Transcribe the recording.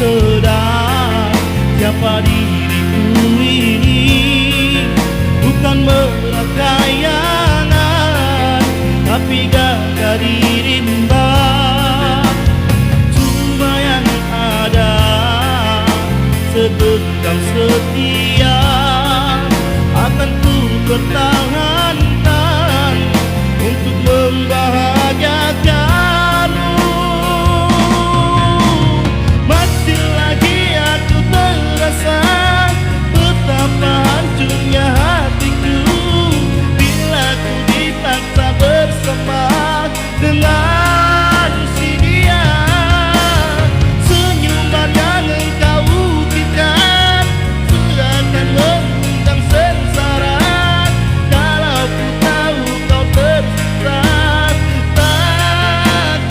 sedang siapa diriku ini. Bukan berakayangan, tapi gagah dirimba. Cuma yang ada segenggam setia akan ku bertahan.